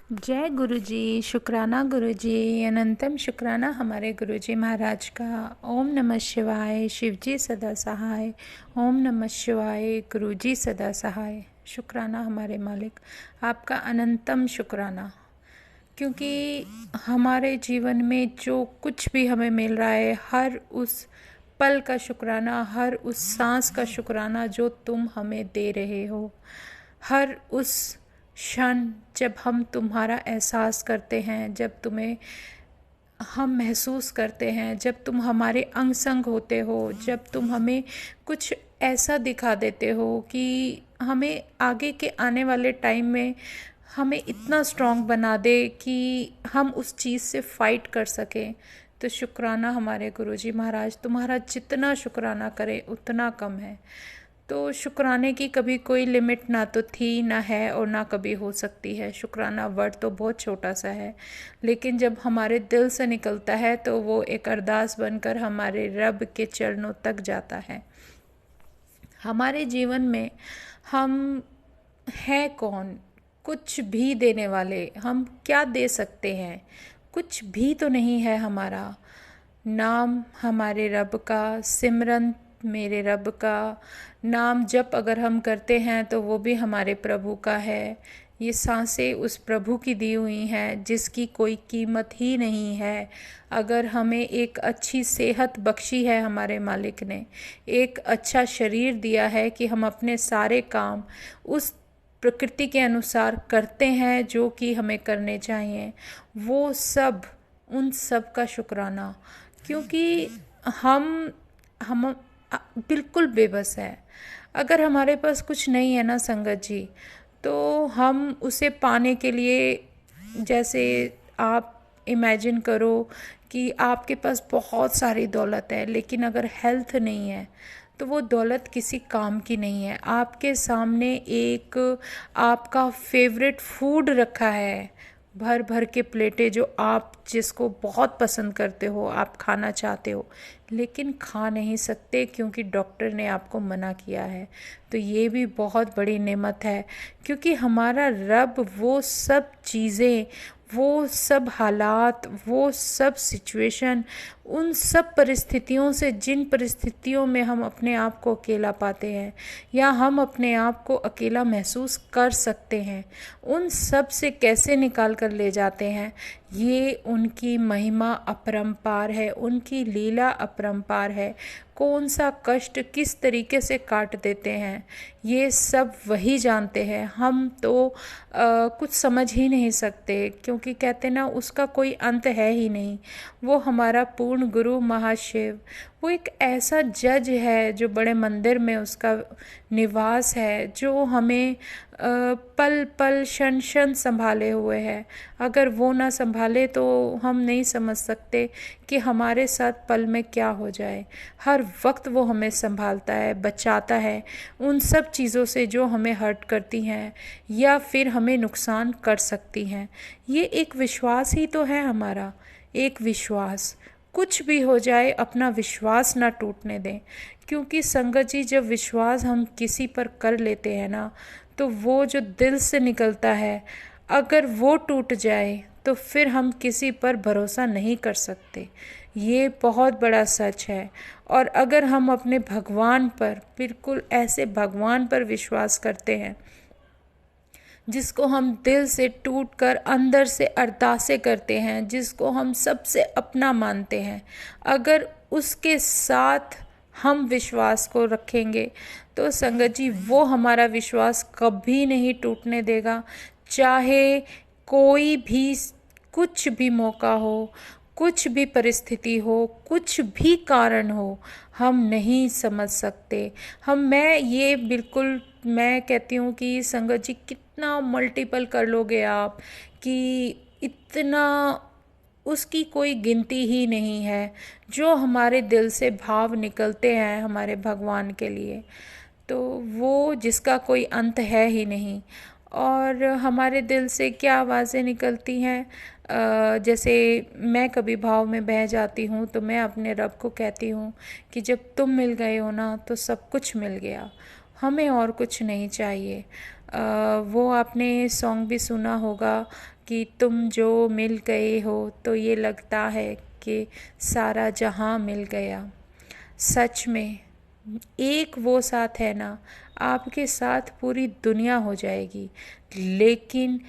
जय गुरु जी। शुक्राना गुरु जी। अनंतम शुक्राना हमारे गुरु जी महाराज का। ओम नमः शिवाय। शिव जी सदा सहाय। ओम नमः शिवाय। गुरु जी सदा सहाय। शुक्राना हमारे मालिक, आपका अनंतम शुक्राना, क्योंकि हमारे जीवन में जो कुछ भी हमें मिल रहा है, हर उस पल का शुक्राना, हर उस सांस का शुक्राना जो तुम हमें दे रहे हो। हर उस क्षण जब हम तुम्हारा एहसास करते हैं, जब तुम्हें हम महसूस करते हैं, जब तुम हमारे अंग संग होते हो, जब तुम हमें कुछ ऐसा दिखा देते हो कि हमें आगे के आने वाले टाइम में हमें इतना स्ट्रांग बना दे कि हम उस चीज़ से फाइट कर सकें। तो शुक्राना हमारे गुरुजी महाराज, तुम्हारा जितना शुक्राना करें उतना कम है। तो शुक्राने की कभी कोई लिमिट ना तो थी, ना है, और ना कभी हो सकती है। शुक्राना वर्ड तो बहुत छोटा सा है, लेकिन जब हमारे दिल से निकलता है तो वो एक अरदास बनकर हमारे रब के चरणों तक जाता है। हमारे जीवन में हम हैं कौन? कुछ भी देने वाले। हम क्या दे सकते हैं? कुछ भी तो नहीं है हमारा। नाम हमारे रब का, सिमरन मेरे रब का, नाम जप अगर हम करते हैं तो वो भी हमारे प्रभु का है। ये सांसें उस प्रभु की दी हुई हैं जिसकी कोई कीमत ही नहीं है। अगर हमें एक अच्छी सेहत बख्शी है हमारे मालिक ने, एक अच्छा शरीर दिया है कि हम अपने सारे काम उस प्रकृति के अनुसार करते हैं जो कि हमें करने चाहिए, वो सब, उन सब का शुक्राना। क्योंकि हम बिल्कुल बेबस हैं। अगर हमारे पास कुछ नहीं है ना संगत जी, तो हम उसे पाने के लिए, जैसे आप इमेजिन करो कि आपके पास बहुत सारी दौलत है, लेकिन अगर हेल्थ नहीं है तो वो दौलत किसी काम की नहीं है। आपके सामने एक आपका फेवरेट फूड रखा है, भर भर के प्लेटें, जो आप जिसको बहुत पसंद करते हो, आप खाना चाहते हो, लेकिन खा नहीं सकते क्योंकि डॉक्टर ने आपको मना किया है। तो ये भी बहुत बड़ी नेमत है, क्योंकि हमारा रब वो सब चीज़ें, वो सब हालात, वो सब सिचुएशन, उन सब परिस्थितियों से, जिन परिस्थितियों में हम अपने आप को अकेला पाते हैं या हम अपने आप को अकेला महसूस कर सकते हैं, उन सब से कैसे निकाल कर ले जाते हैं। ये उनकी महिमा अपरंपार है, उनकी लीला अपरंपार है। कौन सा कष्ट किस तरीके से काट देते हैं, ये सब वही जानते हैं। हम तो कुछ समझ ही नहीं सकते, क्योंकि कहते ना उसका कोई अंत है ही नहीं। वो हमारा पूर्ण गुरु महाशिव, वो एक ऐसा जज है जो बड़े मंदिर में उसका निवास है, जो हमें पल पल क्षण क्षण संभाले हुए है। अगर वो ना संभाले तो हम नहीं समझ सकते कि हमारे साथ पल में क्या हो जाए। हर वक्त वो हमें संभालता है, बचाता है उन सब चीज़ों से जो हमें हर्ट करती हैं या फिर हमें नुकसान कर सकती हैं। ये एक विश्वास ही तो है हमारा, एक विश्वास। कुछ भी हो जाए, अपना विश्वास ना टूटने दें, क्योंकि संगत जी, जब विश्वास हम किसी पर कर लेते हैं ना, तो वो जो दिल से निकलता है, अगर वो टूट जाए तो फिर हम किसी पर भरोसा नहीं कर सकते। ये बहुत बड़ा सच है। और अगर हम अपने भगवान पर, बिल्कुल ऐसे भगवान पर विश्वास करते हैं जिसको हम दिल से टूट कर अंदर से अरदासें करते हैं, जिसको हम सबसे अपना मानते हैं, अगर उसके साथ हम विश्वास को रखेंगे तो संगत जी वो हमारा विश्वास कभी नहीं टूटने देगा। चाहे कोई भी, कुछ भी मौका हो, कुछ भी परिस्थिति हो, कुछ भी कारण हो, हम नहीं समझ सकते। मैं ये बिल्कुल, मैं कहती हूँ कि संगत जी कितना मल्टीपल कर लोगे आप, कि इतना उसकी कोई गिनती ही नहीं है जो हमारे दिल से भाव निकलते हैं हमारे भगवान के लिए। तो वो जिसका कोई अंत है ही नहीं। और हमारे दिल से क्या आवाज़ें निकलती हैं, जैसे मैं कभी भाव में बह जाती हूँ तो मैं अपने रब को कहती हूँ कि जब तुम मिल गए हो ना तो सब कुछ मिल गया, हमें और कुछ नहीं चाहिए। वो आपने सॉन्ग भी सुना होगा कि तुम जो मिल गए हो तो ये लगता है कि सारा जहां मिल गया। सच में एक वो साथ है ना, आपके साथ पूरी दुनिया हो जाएगी, लेकिन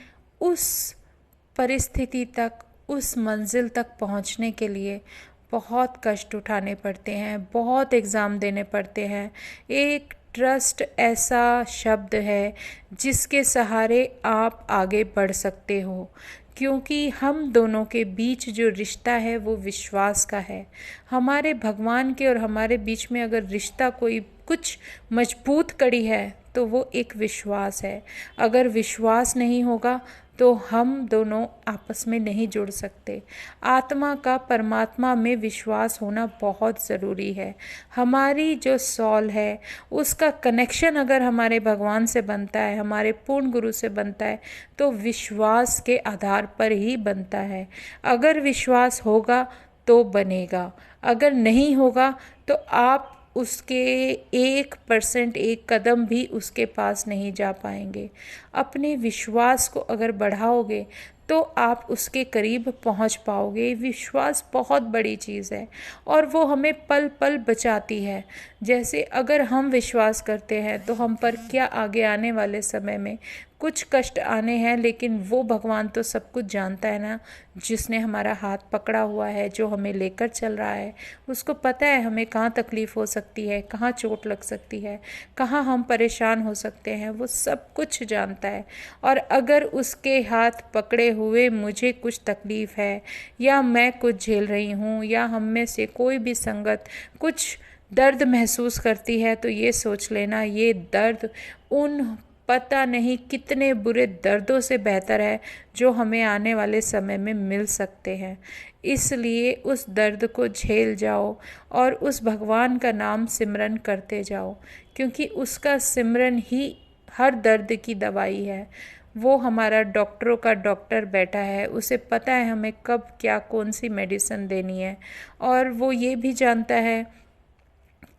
उस परिस्थिति तक, उस मंजिल तक पहुंचने के लिए बहुत कष्ट उठाने पड़ते हैं, बहुत एग्ज़ाम देने पड़ते हैं। एक ट्रस्ट ऐसा शब्द है जिसके सहारे आप आगे बढ़ सकते हो, क्योंकि हम दोनों के बीच जो रिश्ता है वो विश्वास का है। हमारे भगवान के और हमारे बीच में अगर रिश्ता कोई कुछ मजबूत कड़ी है तो वो एक विश्वास है। अगर विश्वास नहीं होगा तो हम दोनों आपस में नहीं जुड़ सकते। आत्मा का परमात्मा में विश्वास होना बहुत ज़रूरी है। हमारी जो सॉल है उसका कनेक्शन अगर हमारे भगवान से बनता है, हमारे पूर्ण गुरु से बनता है, तो विश्वास के आधार पर ही बनता है। अगर विश्वास होगा तो बनेगा, अगर नहीं होगा तो आप उसके 1%, एक कदम भी उसके पास नहीं जा पाएंगे। अपने विश्वास को अगर बढ़ाओगे तो आप उसके करीब पहुंच पाओगे। विश्वास बहुत बड़ी चीज़ है और वो हमें पल पल बचाती है। जैसे अगर हम विश्वास करते हैं तो हम पर क्या आगे आने वाले समय में कुछ कष्ट आने हैं, लेकिन वो भगवान तो सब कुछ जानता है ना, जिसने हमारा हाथ पकड़ा हुआ है, जो हमें लेकर चल रहा है, उसको पता है हमें कहाँ तकलीफ़ हो सकती है, कहाँ चोट लग सकती है, कहाँ हम परेशान हो सकते हैं, वो सब कुछ जानता है। और अगर उसके हाथ पकड़े हुए मुझे कुछ तकलीफ़ है या मैं कुछ झेल रही हूँ या हम में से कोई भी संगत कुछ दर्द महसूस करती है, तो ये सोच लेना ये दर्द उन पता नहीं कितने बुरे दर्दों से बेहतर है जो हमें आने वाले समय में मिल सकते हैं। इसलिए उस दर्द को झेल जाओ और उस भगवान का नाम सिमरन करते जाओ, क्योंकि उसका सिमरन ही हर दर्द की दवाई है। वो हमारा डॉक्टरों का डॉक्टर बैठा है, उसे पता है हमें कब क्या कौन सी मेडिसिन देनी है, और वो ये भी जानता है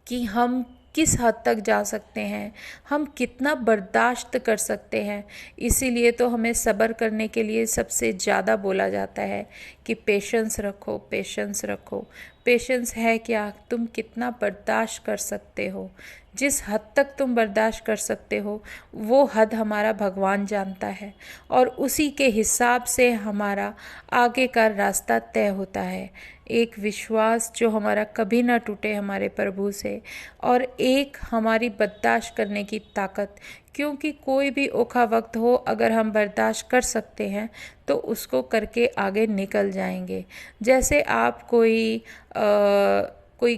कि हम किस हद तक जा सकते हैं, हम कितना बर्दाश्त कर सकते हैं। इसीलिए तो हमें सब्र करने के लिए सबसे ज़्यादा बोला जाता है कि पेशेंस रखो, पेशेंस रखो। पेशेंस है क्या? तुम कितना बर्दाश्त कर सकते हो। जिस हद तक तुम बर्दाश्त कर सकते हो वो हद हमारा भगवान जानता है, और उसी के हिसाब से हमारा आगे का रास्ता तय होता है। एक विश्वास जो हमारा कभी ना टूटे हमारे प्रभु से, और एक हमारी बर्दाश्त करने की ताकत, क्योंकि कोई भी ओखा वक्त हो अगर हम बर्दाश्त कर सकते हैं तो उसको करके आगे निकल जाएंगे। जैसे आप कोई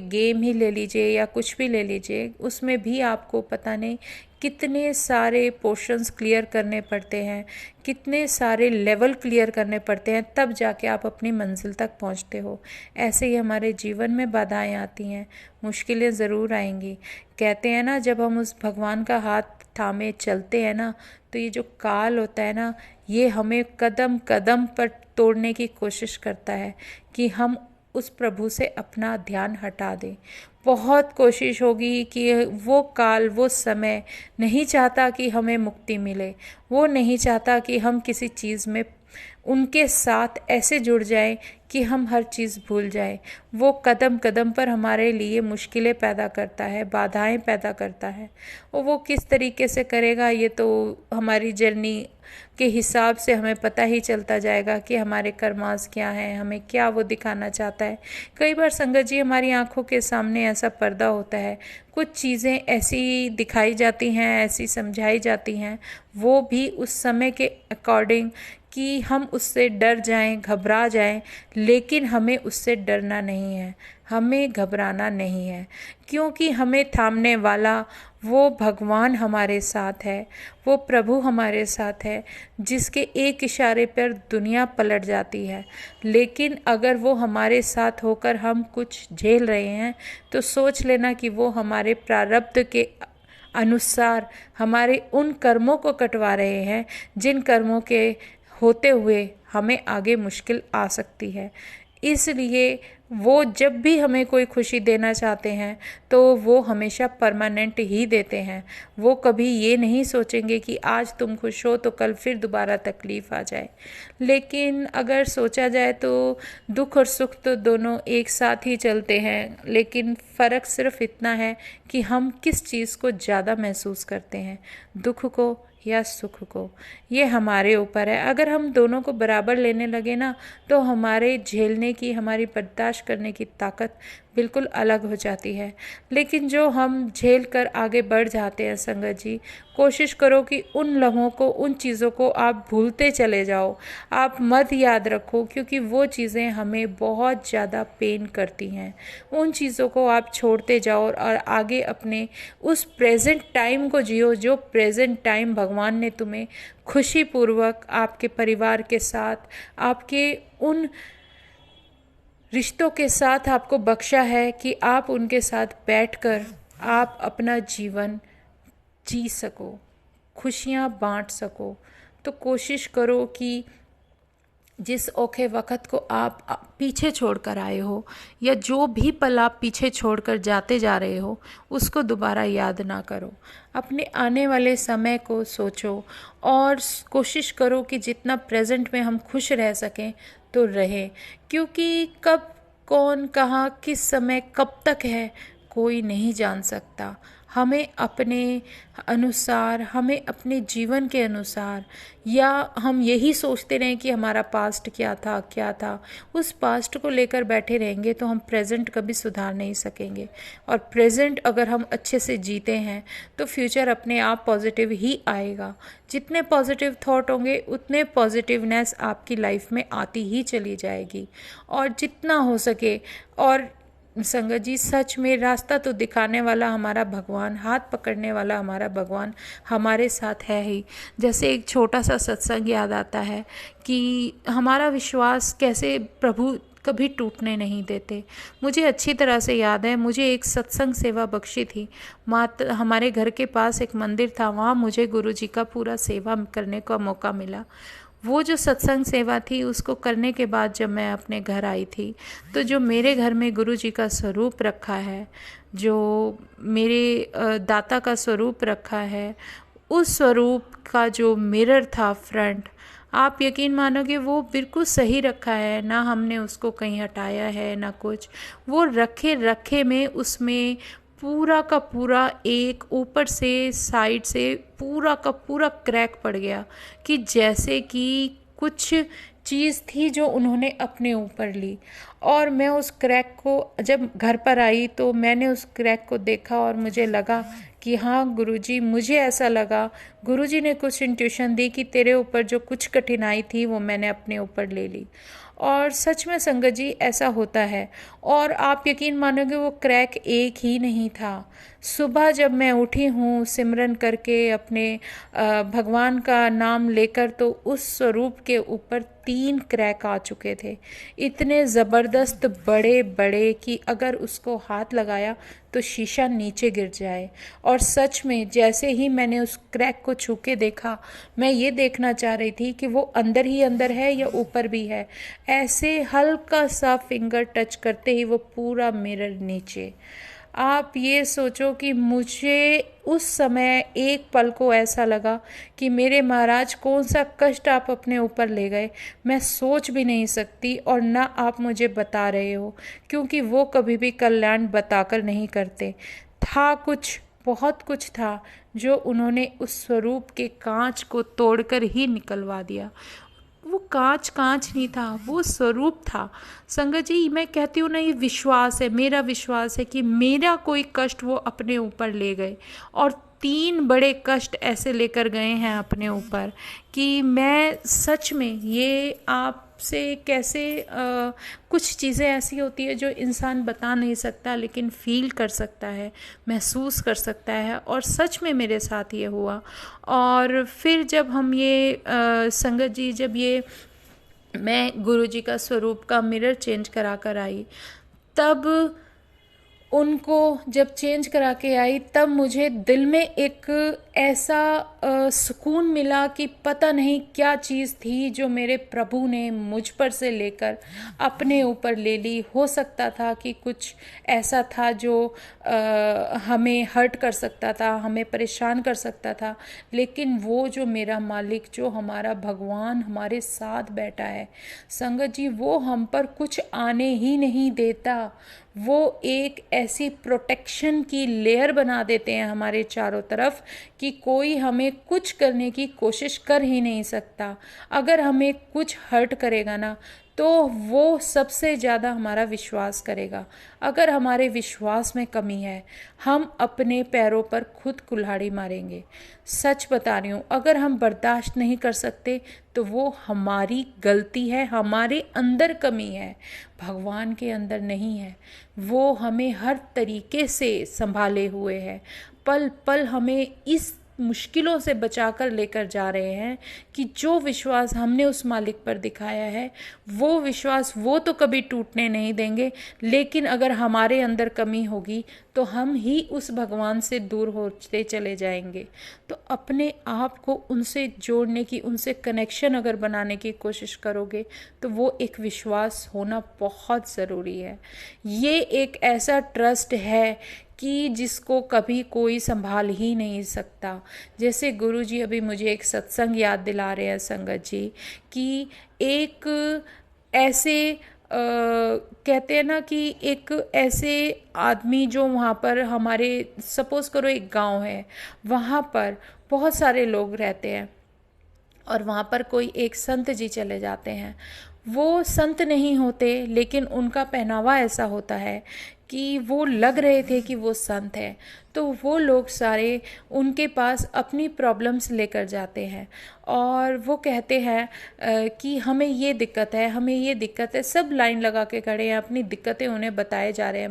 गेम ही ले लीजिए या कुछ भी ले लीजिए, उसमें भी आपको पता नहीं कितने सारे पोर्शंस क्लियर करने पड़ते हैं, कितने सारे लेवल क्लियर करने पड़ते हैं, तब जाके आप अपनी मंजिल तक पहुंचते हो। ऐसे ही हमारे जीवन में बाधाएं आती हैं, मुश्किलें ज़रूर आएंगी। कहते हैं ना, जब हम उस भगवान का हाथ थामे चलते हैं ना, तो ये जो काल होता है ना, ये हमें कदम कदम पर तोड़ने की कोशिश करता है कि हम उस प्रभु से अपना ध्यान हटा दें। बहुत कोशिश होगी कि वो काल, वो समय नहीं चाहता कि हमें मुक्ति मिले, वो नहीं चाहता कि हम किसी चीज़ में उनके साथ ऐसे जुड़ जाएं कि हम हर चीज़ भूल जाएं। वो कदम कदम पर हमारे लिए मुश्किलें पैदा करता है, बाधाएं पैदा करता है, और वो किस तरीके से करेगा ये तो हमारी जर्नी के हिसाब से हमें पता ही चलता जाएगा कि हमारे कर्मास क्या हैं, हमें क्या वो दिखाना चाहता है। कई बार संगत जी हमारी आंखों के सामने ऐसा पर्दा होता है, कुछ चीज़ें ऐसी दिखाई जाती हैं, ऐसी समझाई जाती हैं, वो भी उस समय के अकॉर्डिंग कि हम उससे डर जाएं, घबरा जाएं, लेकिन हमें उससे डरना नहीं है, हमें घबराना नहीं है, क्योंकि हमें थामने वाला वो भगवान हमारे साथ है, वो प्रभु हमारे साथ है, जिसके एक इशारे पर दुनिया पलट जाती है। लेकिन अगर वो हमारे साथ होकर हम कुछ झेल रहे हैं तो सोच लेना कि वो हमारे प्रारब्ध के अनुसार हमारे उन कर्मों को कटवा रहे हैं, जिन कर्मों के होते हुए हमें आगे मुश्किल आ सकती है। इसलिए वो जब भी हमें कोई खुशी देना चाहते हैं तो वो हमेशा परमानेंट ही देते हैं। वो कभी ये नहीं सोचेंगे कि आज तुम खुश हो तो कल फिर दोबारा तकलीफ़ आ जाए। लेकिन अगर सोचा जाए तो दुख और सुख तो दोनों एक साथ ही चलते हैं, लेकिन फ़र्क सिर्फ इतना है कि हम किस चीज़ को ज़्यादा महसूस करते हैं, दुख को या सुख को। ये हमारे ऊपर है। अगर हम दोनों को बराबर लेने लगे ना तो हमारे झेलने की, हमारी बर्दाश्त करने की ताकत बिल्कुल अलग हो जाती है। लेकिन जो हम झेल कर आगे बढ़ जाते हैं संगत जी, कोशिश करो कि उन लम्हों को, उन चीज़ों को आप भूलते चले जाओ, आप मत याद रखो, क्योंकि वो चीज़ें हमें बहुत ज़्यादा पेन करती हैं। उन चीज़ों को आप छोड़ते जाओ और आगे अपने उस प्रेजेंट टाइम को जियो, जो प्रेजेंट टाइम भगवान ने तुम्हें खुशीपूर्वक आपके परिवार के साथ, आपके उन रिश्तों के साथ आपको बख्शा है कि आप उनके साथ बैठकर आप अपना जीवन जी सको, खुशियाँ बांट सको। तो कोशिश करो कि जिस औखे वक़्त को आप पीछे छोड़कर आए हो, या जो भी पल आप पीछे छोड़कर जाते जा रहे हो, उसको दोबारा याद ना करो। अपने आने वाले समय को सोचो और कोशिश करो कि जितना प्रेजेंट में हम खुश रह सकें तो रहें, क्योंकि कब कौन कहाँ किस समय कब तक है कोई नहीं जान सकता। हमें अपने अनुसार, हमें अपने जीवन के अनुसार, या हम यही सोचते रहें कि हमारा पास्ट क्या था क्या था, उस पास्ट को लेकर बैठे रहेंगे तो हम प्रेजेंट कभी सुधार नहीं सकेंगे। और प्रेजेंट अगर हम अच्छे से जीते हैं तो फ्यूचर अपने आप पॉजिटिव ही आएगा। जितने पॉजिटिव थॉट होंगे उतने पॉजिटिवनेस आपकी लाइफ में आती ही चली जाएगी। और जितना हो सके, और संगत जी सच में रास्ता तो दिखाने वाला हमारा भगवान, हाथ पकड़ने वाला हमारा भगवान हमारे साथ है ही। जैसे एक छोटा सा सत्संग याद आता है कि हमारा विश्वास कैसे प्रभु कभी टूटने नहीं देते। मुझे अच्छी तरह से याद है, मुझे एक सत्संग सेवा बख्शी थी माता। हमारे घर के पास एक मंदिर था, वहाँ मुझे गुरुजी का पूरा सेवा करने का मौका मिला। वो जो सत्संग सेवा थी उसको करने के बाद जब मैं अपने घर आई थी तो जो मेरे घर में गुरुजी का स्वरूप रखा है, जो मेरे दाता का स्वरूप रखा है, उस स्वरूप का जो मिरर था फ्रंट, आप यकीन मानोगे वो बिल्कुल सही रखा है। ना हमने उसको कहीं हटाया है ना कुछ। वो रखे रखे में उसमें पूरा का पूरा एक ऊपर से साइड से पूरा का पूरा क्रैक पड़ गया, कि जैसे कि कुछ चीज़ थी जो उन्होंने अपने ऊपर ली। और मैं उस क्रैक को जब घर पर आई तो मैंने उस क्रैक को देखा और मुझे लगा कि हाँ गुरुजी, मुझे ऐसा लगा गुरुजी ने कुछ इंट्यूशन दी कि तेरे ऊपर जो कुछ कठिनाई थी वो मैंने अपने ऊपर ले ली। और सच में संगत जी ऐसा होता है। और आप यकीन मानोगे वो क्रैक एक ही नहीं था। सुबह जब मैं उठी हूँ सिमरन करके अपने भगवान का नाम लेकर, तो उस स्वरूप के ऊपर 3 क्रैक आ चुके थे, इतने ज़बरदस्त बड़े बड़े कि अगर उसको हाथ लगाया तो शीशा नीचे गिर जाए। और सच में जैसे ही मैंने उस क्रैक को छू के देखा, मैं ये देखना चाह रही थी कि वो अंदर ही अंदर है या ऊपर भी है। ऐसे हल्का सा फिंगर टच करते ही वो पूरा मिरर नीचे। आप ये सोचो कि मुझे उस समय एक पल को ऐसा लगा कि मेरे महाराज कौन सा कष्ट आप अपने ऊपर ले गए, मैं सोच भी नहीं सकती। और ना आप मुझे बता रहे हो, क्योंकि वो कभी भी कल्याण बताकर नहीं करते। था कुछ, बहुत कुछ था जो उन्होंने उस स्वरूप के कांच को तोड़कर ही निकलवा दिया। वो कांच कांच नहीं था, वो स्वरूप था। संगत जी मैं कहती हूँ ना, ये विश्वास है, मेरा विश्वास है कि मेरा कोई कष्ट वो अपने ऊपर ले गए। और 3 बड़े कष्ट ऐसे लेकर गए हैं अपने ऊपर कि मैं सच में ये आपसे कैसे कुछ चीज़ें ऐसी होती है जो इंसान बता नहीं सकता, लेकिन फील कर सकता है, महसूस कर सकता है। और सच में मेरे साथ ये हुआ। और फिर जब हम ये संगत जी, जब ये मैं गुरुजी का स्वरूप का मिरर चेंज करा कर आई, तब उनको जब चेंज करा के आई, तब मुझे दिल में एक ऐसा सुकून मिला कि पता नहीं क्या चीज़ थी जो मेरे प्रभु ने मुझ पर से लेकर अपने ऊपर ले ली। हो सकता था कि कुछ ऐसा था जो हमें हर्ट कर सकता था, हमें परेशान कर सकता था, लेकिन वो जो मेरा मालिक, जो हमारा भगवान हमारे साथ बैठा है संगत जी, वो हम पर कुछ आने ही नहीं देता। वो एक ऐसी प्रोटेक्शन की लेयर बना देते हैं हमारे चारों तरफ कि कोई हमें कुछ करने की कोशिश कर ही नहीं सकता। अगर हमें कुछ हर्ट करेगा ना, तो वो सबसे ज़्यादा हमारा विश्वास करेगा। अगर हमारे विश्वास में कमी है, हम अपने पैरों पर खुद कुल्हाड़ी मारेंगे। सच बता रही हूँ, अगर हम बर्दाश्त नहीं कर सकते तो वो हमारी गलती है, हमारे अंदर कमी है, भगवान के अंदर नहीं है। वो हमें हर तरीके से संभाले हुए है, पल पल हमें इस मुश्किलों से बचाकर लेकर जा रहे हैं कि जो विश्वास हमने उस मालिक पर दिखाया है, वो विश्वास वो तो कभी टूटने नहीं देंगे। लेकिन अगर हमारे अंदर कमी होगी तो हम ही उस भगवान से दूर होते चले जाएंगे। तो अपने आप को उनसे जोड़ने की, उनसे कनेक्शन अगर बनाने की कोशिश करोगे तो वो एक विश्वास होना बहुत ज़रूरी है। ये एक ऐसा ट्रस्ट है कि जिसको कभी कोई संभाल ही नहीं सकता। जैसे गुरुजी अभी मुझे एक सत्संग याद दिला रहे हैं संगत जी, कि एक ऐसे कहते हैं ना कि एक ऐसे आदमी जो वहाँ पर, हमारे सपोज़ करो एक गांव है, वहाँ पर बहुत सारे लोग रहते हैं और वहाँ पर कोई एक संत जी चले जाते हैं। वो संत नहीं होते, लेकिन उनका पहनावा ऐसा होता है कि वो लग रहे थे कि वो संत हैं। तो वो लोग सारे उनके पास अपनी प्रॉब्लम्स लेकर जाते हैं और वो कहते हैं कि हमें ये दिक्कत है, हमें ये दिक्कत है। सब लाइन लगा के खड़े हैं, अपनी दिक्कतें उन्हें बताए जा रहे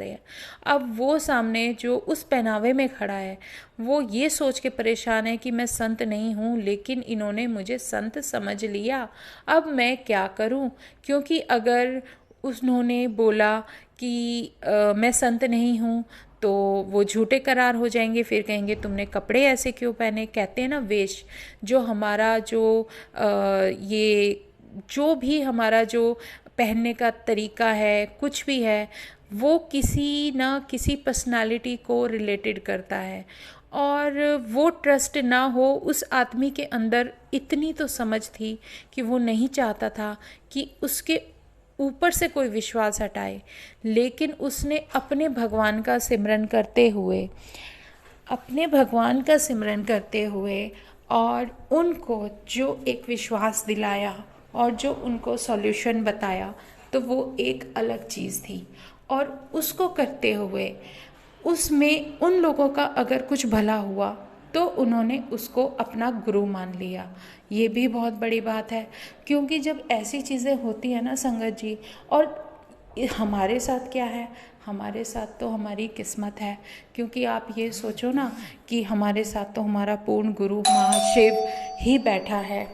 हैं। अब वो सामने जो उस पहनावे में खड़ा है, वो ये सोच के परेशान है कि मैं संत नहीं हूँ, लेकिन इन्होंने मुझे संत समझ लिया, अब मैं क्या करूँ? क्योंकि अगर उन्होंने बोला कि मैं संत नहीं हूँ, तो वो झूठे करार हो जाएंगे। फिर कहेंगे तुमने कपड़े ऐसे क्यों पहने। कहते हैं ना, वेश जो हमारा, जो ये जो भी हमारा जो पहनने का तरीका है, कुछ भी है, वो किसी ना किसी पर्सनालिटी को रिलेटेड करता है। और वो ट्रस्ट ना हो, उस आदमी के अंदर इतनी तो समझ थी कि वो नहीं चाहता था कि उसके ऊपर से कोई विश्वास हटाए। लेकिन उसने अपने भगवान का सिमरन करते हुए और उनको जो एक विश्वास दिलाया और जो उनको सॉल्यूशन बताया, तो वो एक अलग चीज़ थी। और उसको करते हुए उसमें उन लोगों का अगर कुछ भला हुआ तो उन्होंने उसको अपना गुरु मान लिया। ये भी बहुत बड़ी बात है, क्योंकि जब ऐसी चीज़ें होती हैं ना संगत जी, और हमारे साथ क्या है, हमारे साथ तो हमारी किस्मत है। क्योंकि आप ये सोचो ना कि हमारे साथ तो हमारा पूर्ण गुरु महाशिव ही बैठा है।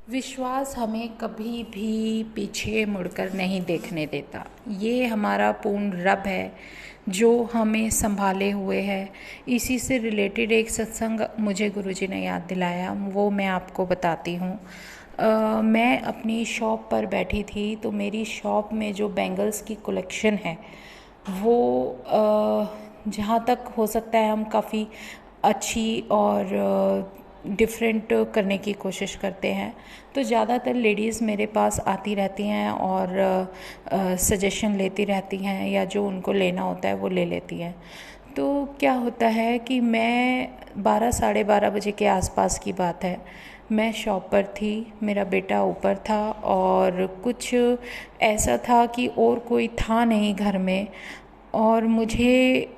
विश्वास हमें कभी भी पीछे मुड़कर नहीं देखने देता। ये हमारा पूर्ण रब है जो हमें संभाले हुए है। इसी से रिलेटेड एक सत्संग मुझे गुरुजी ने याद दिलाया, वो मैं आपको बताती हूँ। मैं अपनी शॉप पर बैठी थी, तो मेरी शॉप में जो बैंगल्स की कलेक्शन है, वो जहाँ तक हो सकता है हम काफ़ी अच्छी और डिफरेंट करने की कोशिश करते हैं। तो ज़्यादातर लेडीज़ मेरे पास आती रहती हैं और सजेशन लेती रहती हैं, या जो उनको लेना होता है वो ले लेती हैं। तो क्या होता है कि मैं 12 साढ़े 12 बजे के आसपास की बात है, मैं शॉप पर थी, मेरा बेटा ऊपर था और कुछ ऐसा था कि और कोई था नहीं घर में, और मुझे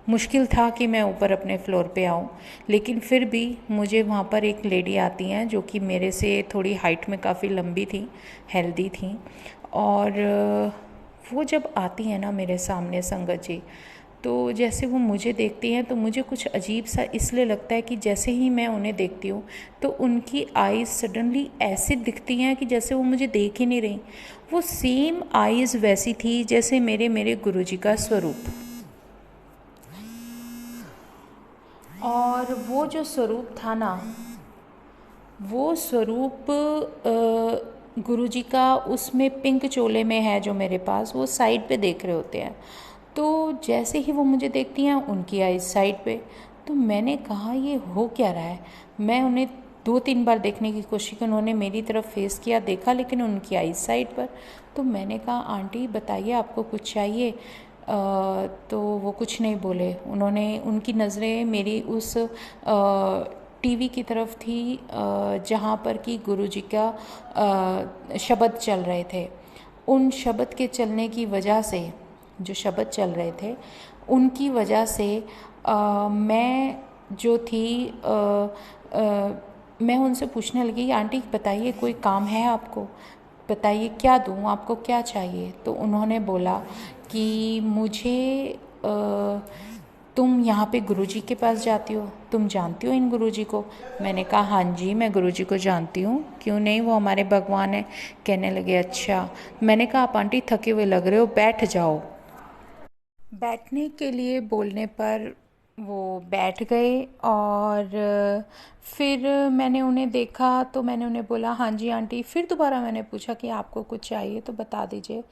मुश्किल था कि मैं ऊपर अपने फ्लोर पे आऊँ। लेकिन फिर भी मुझे वहाँ पर एक लेडी आती हैं जो कि मेरे से थोड़ी हाइट में काफ़ी लंबी थी, हेल्दी थी। और वो जब आती हैं ना मेरे सामने संगत जी, तो जैसे वो मुझे देखती हैं तो मुझे कुछ अजीब सा इसलिए लगता है कि जैसे ही मैं उन्हें देखती हूँ तो उनकी आईज़ सडनली ऐसे दिखती हैं कि जैसे वो मुझे देख ही नहीं रही। वो सेम आईज़ वैसी थी जैसे मेरे गुरुजी का स्वरूप। और वो जो स्वरूप था ना, वो स्वरूप गुरुजी का उसमें पिंक चोले में है जो मेरे पास, वो साइड पे देख रहे होते हैं। तो जैसे ही वो मुझे देखती हैं, उनकी आइज़ साइड पे। तो मैंने कहा ये हो क्या रहा है। मैं उन्हें 2-3 बार देखने की कोशिश की, उन्होंने मेरी तरफ फेस किया, देखा, लेकिन उनकी आइज़ साइड पर। तो मैंने कहा आंटी बताइए आपको कुछ चाहिए। तो वो कुछ नहीं बोले। उन्होंने, उनकी नज़रें मेरी उस टीवी की तरफ थी जहाँ पर कि गुरुजी का शब्द चल रहे थे। उन शब्द के चलने की वजह से, जो शब्द चल रहे थे उनकी वजह से मैं जो थी मैं उनसे पूछने लगी, आंटी बताइए कोई काम है आपको, बताइए क्या दूँ आपको, क्या चाहिए। तो उन्होंने बोला कि मुझे तुम यहाँ पे गुरुजी के पास जाती हो, तुम जानती हो इन गुरुजी को। मैंने कहा हाँ जी मैं गुरुजी को जानती हूँ, क्यों नहीं, वो हमारे भगवान हैं। कहने लगे अच्छा। मैंने कहा आप आंटी थके हुए लग रहे हो, बैठ जाओ। बैठने के लिए बोलने पर वो बैठ गए। और फिर मैंने उन्हें देखा तो मैंने उन्हें बोला हाँ जी आंटी। फिर दोबारा मैंने पूछा कि आपको कुछ चाहिए तो बता दीजिए।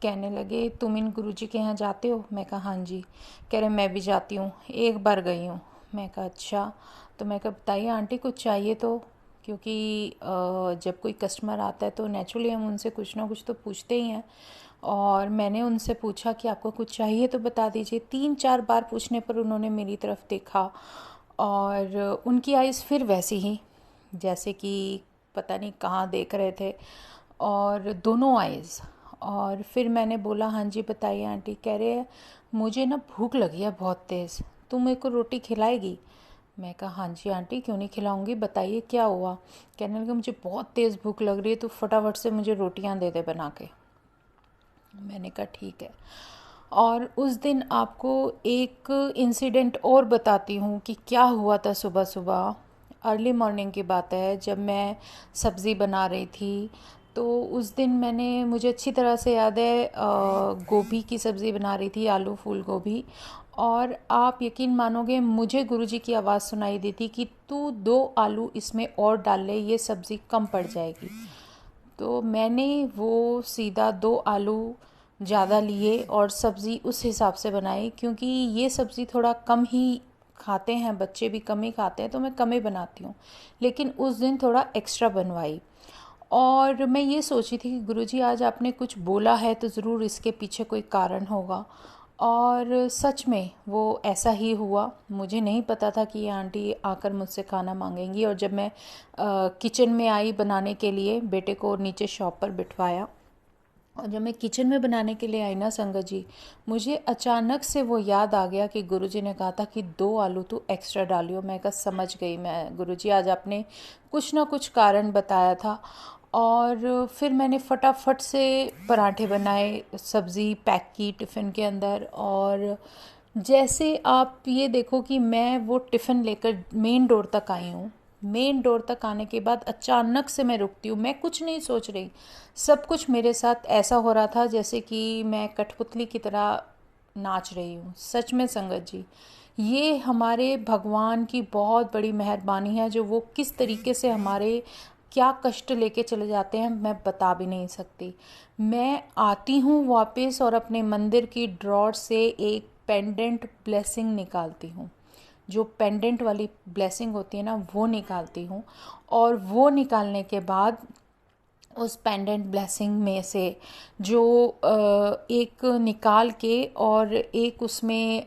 कहने लगे तुम इन गुरुजी के यहाँ जाते हो। मैं कहा हाँ जी। कह रहे मैं भी जाती हूँ, एक बार गई हूँ। मैं कहा अच्छा। तो मैं कहा बताइए आंटी कुछ चाहिए तो, क्योंकि जब कोई कस्टमर आता है तो नेचुरली हम उनसे कुछ ना कुछ तो पूछते ही हैं। और मैंने उनसे पूछा कि आपको कुछ चाहिए तो बता दीजिए। 3-4 बार पूछने पर उन्होंने मेरी तरफ देखा और उनकी आइज़ फिर वैसी ही, जैसे कि पता नहीं कहाँ देख रहे थे, और दोनों आइज़। और फिर मैंने बोला हाँ जी बताइए आंटी। कह रहे हैं मुझे ना भूख लगी है बहुत तेज़, तुम मेरे को रोटी खिलाएगी। मैं कहा हाँ जी आंटी क्यों नहीं खिलाऊंगी, बताइए क्या हुआ। कहने लगे मुझे बहुत तेज़ भूख लग रही है, तो फटाफट से मुझे रोटियां दे दे बना के। मैंने कहा ठीक है। और उस दिन आपको एक इंसिडेंट और बताती हूँ कि क्या हुआ था। सुबह सुबह अर्ली मॉर्निंग की बात है, जब मैं सब्ज़ी बना रही थी। तो उस दिन मैंने, मुझे अच्छी तरह से याद है, गोभी की सब्ज़ी बना रही थी, आलू फूल गोभी। और आप यकीन मानोगे, मुझे गुरुजी की आवाज़ सुनाई दी थी कि तू 2 आलू इसमें और डाल ले, ये सब्ज़ी कम पड़ जाएगी। तो मैंने वो सीधा 2 आलू ज़्यादा लिए और सब्ज़ी उस हिसाब से बनाई, क्योंकि ये सब्ज़ी थोड़ा कम ही खाते हैं, बच्चे भी कम ही खाते हैं, तो मैं कम ही बनाती हूँ। लेकिन उस दिन थोड़ा एक्स्ट्रा बनवाई। और मैं ये सोची थी कि गुरुजी आज आपने कुछ बोला है तो ज़रूर इसके पीछे कोई कारण होगा। और सच में वो ऐसा ही हुआ। मुझे नहीं पता था कि ये आंटी आकर मुझसे खाना मांगेंगी। और जब मैं किचन में आई बनाने के लिए, बेटे को नीचे शॉप पर बिठवाया, और जब मैं किचन में बनाने के लिए आई ना संगत जी, मुझे अचानक से वो याद आ गया कि गुरुजी ने कहा था कि 2 आलू तो एक्स्ट्रा डालियो। मैं कहा समझ गई मैं, गुरुजी आज आपने कुछ ना कुछ कारण बताया था। और फिर मैंने फटाफट से पराठे बनाए, सब्ज़ी पैक की टिफ़िन के अंदर। और जैसे आप ये देखो कि मैं वो टिफ़िन लेकर मेन डोर तक आई हूँ। मेन डोर तक आने के बाद अचानक से मैं रुकती हूँ, मैं कुछ नहीं सोच रही। सब कुछ मेरे साथ ऐसा हो रहा था जैसे कि मैं कठपुतली की तरह नाच रही हूँ। सच में संगत जी, ये हमारे भगवान की बहुत बड़ी मेहरबानी है, जो वो किस तरीके से हमारे क्या कष्ट लेके चले जाते हैं मैं बता भी नहीं सकती। मैं आती हूँ वापस और अपने मंदिर की ड्रॉर से एक पेंडेंट ब्लेसिंग निकालती हूँ, जो पेंडेंट वाली ब्लेसिंग होती है ना, वो निकालती हूँ। और वो निकालने के बाद उस पेंडेंट ब्लेसिंग में से जो एक निकाल के और एक उसमें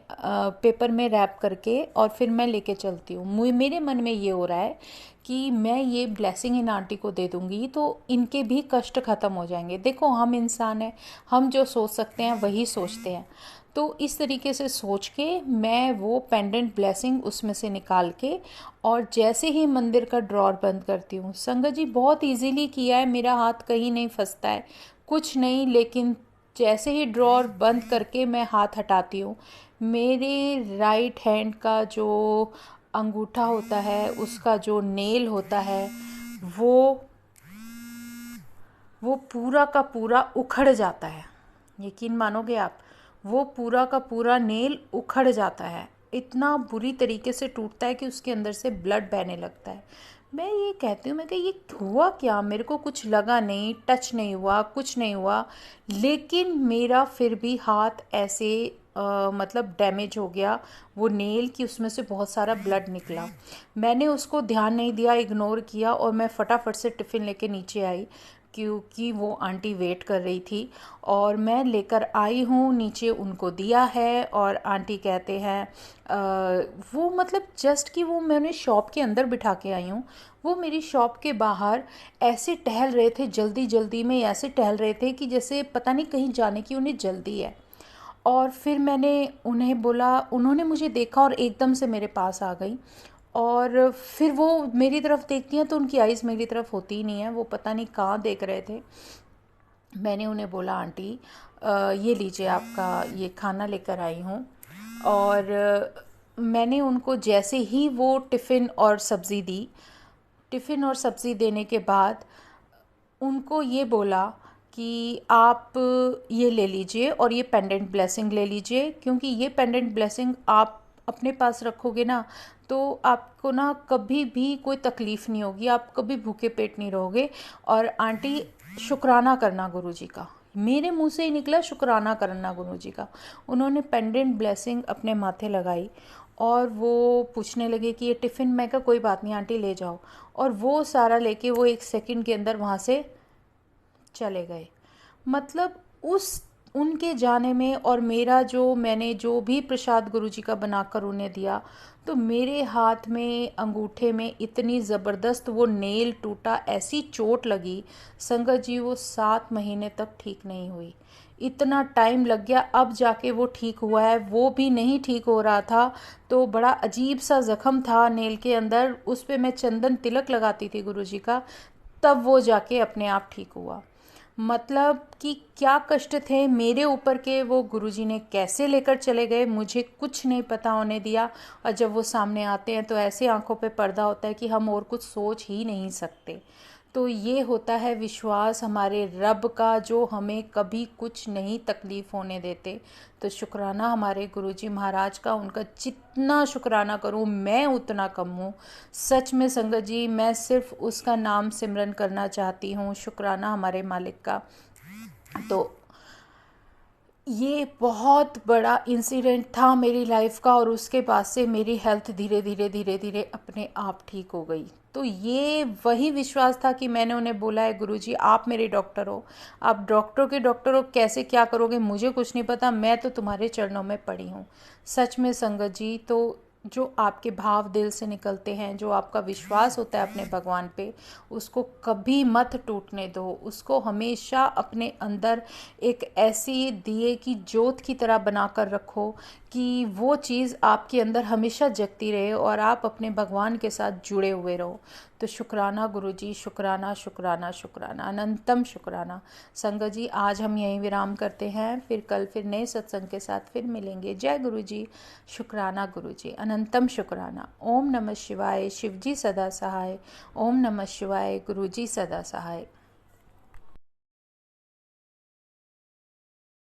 पेपर में रैप करके और फिर मैं लेके चलती हूँ। मेरे मन में ये हो रहा है कि मैं ये ब्लेसिंग इन आंटी को दे दूँगी तो इनके भी कष्ट ख़त्म हो जाएंगे। देखो हम इंसान हैं, हम जो सोच सकते हैं वही सोचते हैं। तो इस तरीके से सोच के मैं वो पेंडेंट ब्लेसिंग उसमें से निकाल के और जैसे ही मंदिर का ड्रॉर बंद करती हूँ, संगत जी बहुत इजीली किया है, मेरा हाथ कहीं नहीं फंसता है, कुछ नहीं। लेकिन जैसे ही ड्रॉर बंद करके मैं हाथ हटाती हूँ, मेरे राइट हैंड का जो अंगूठा होता है, उसका जो नेल होता है, वो वो पूरा का पूरा उखड़ जाता है। यकीन मानोगे आप, वो पूरा का पूरा नेल उखड़ जाता है। इतना बुरी तरीके से टूटता है कि उसके अंदर से ब्लड बहने लगता है। मैं ये कहती हूँ, मैं कहा ये हुआ क्या, मेरे को कुछ लगा नहीं, टच नहीं हुआ, कुछ नहीं हुआ, लेकिन मेरा फिर भी हाथ ऐसे मतलब डैमेज हो गया वो नेल की, उसमें से बहुत सारा ब्लड निकला। मैंने उसको ध्यान नहीं दिया, इग्नोर किया, और मैं फटाफट से टिफ़िन लेके नीचे आई क्योंकि वो आंटी वेट कर रही थी। और मैं लेकर आई हूँ नीचे, उनको दिया है, और आंटी कहते हैं वो मतलब जस्ट कि वो मैंने शॉप के अंदर बिठा के आई हूँ, वो मेरी शॉप के बाहर ऐसे टहल रहे थे, जल्दी जल्दी में ऐसे टहल रहे थे कि जैसे पता नहीं कहीं जाने की उन्हें जल्दी है। और फिर मैंने उन्हें बोला, उन्होंने मुझे देखा और एकदम से मेरे पास आ गई, और फिर वो मेरी तरफ देखती हैं तो उनकी आइज़ मेरी तरफ होती ही नहीं है, वो पता नहीं कहाँ देख रहे थे। मैंने उन्हें बोला, आंटी ये लीजिए आपका ये खाना लेकर आई हूँ। और मैंने उनको जैसे ही वो टिफ़िन और सब्ज़ी दी, टिफ़िन और सब्ज़ी देने के बाद उनको ये बोला कि आप ये ले लीजिए और ये पेंडेंट ब्लेसिंग ले लीजिए, क्योंकि ये पेंडेंट ब्लेसिंग आप अपने पास रखोगे ना तो आपको ना कभी भी कोई तकलीफ़ नहीं होगी, आप कभी भूखे पेट नहीं रहोगे। और आंटी शुक्राना करना गुरुजी का, मेरे मुंह से ही निकला शुक्राना करना गुरुजी का। उन्होंने पेंडेंट ब्लेसिंग अपने माथे लगाई और वो पूछने लगे कि ये टिफ़िन, मैं कहा कोई बात नहीं आंटी ले जाओ, और वो सारा लेके वो 1 सेकंड के अंदर वहाँ से चले गए। मतलब उस उनके जाने में और मेरा जो मैंने जो भी प्रसाद गुरुजी का बनाकर उन्हें दिया, तो मेरे हाथ में अंगूठे में इतनी ज़बरदस्त वो नेल टूटा, ऐसी चोट लगी संगत जी, वो 7 महीने तक ठीक नहीं हुई। इतना टाइम लग गया, अब जाके वो ठीक हुआ है। वो भी नहीं ठीक हो रहा था तो बड़ा अजीब सा ज़ख्म था नेल के अंदर, उस पे मैं चंदन तिलक लगाती थी गुरुजी का, तब वो जाके अपने आप ठीक हुआ। मतलब कि क्या कष्ट थे मेरे ऊपर के, वो गुरुजी ने कैसे लेकर चले गए मुझे कुछ नहीं पता होने दिया। और जब वो सामने आते हैं तो ऐसे आंखों पे पर्दा होता है कि हम और कुछ सोच ही नहीं सकते। तो ये होता है विश्वास हमारे रब का, जो हमें कभी कुछ नहीं तकलीफ़ होने देते। तो शुक्राना हमारे गुरुजी महाराज का, उनका जितना शुक्राना करूं मैं उतना कम हूँ। सच में संगत जी, मैं सिर्फ उसका नाम सिमरन करना चाहती हूँ, शुक्राना हमारे मालिक का। तो ये बहुत बड़ा इंसिडेंट था मेरी लाइफ का, और उसके बाद से मेरी हेल्थ धीरे धीरे धीरे धीरे अपने आप ठीक हो गई। तो ये वही विश्वास था कि मैंने उन्हें बोला है गुरुजी आप मेरे डॉक्टर हो, आप डॉक्टरों के डॉक्टर हो, कैसे क्या करोगे मुझे कुछ नहीं पता, मैं तो तुम्हारे चरणों में पड़ी हूँ। सच में संगत जी, तो जो आपके भाव दिल से निकलते हैं, जो आपका विश्वास होता है अपने भगवान पे, उसको कभी मत टूटने दो। उसको हमेशा अपने अंदर एक ऐसी दिए की जोत की तरह बनाकर रखो कि वो चीज़ आपके अंदर हमेशा जगती रहे और आप अपने भगवान के साथ जुड़े हुए रहो। तो शुक्राना गुरुजी, शुक्राना शुक्राना शुक्राना, अनंतम शुक्राना। संगत जी, आज हम यहीं विराम करते हैं, फिर कल फिर नए सत्संग के साथ फिर मिलेंगे। जय गुरुजी, शुक्राना गुरुजी, अनंतम शुक्राना। ओम नमः शिवाय, शिवजी सदा सहाय। ओम नमः शिवाय, गुरुजी सदा सहाय।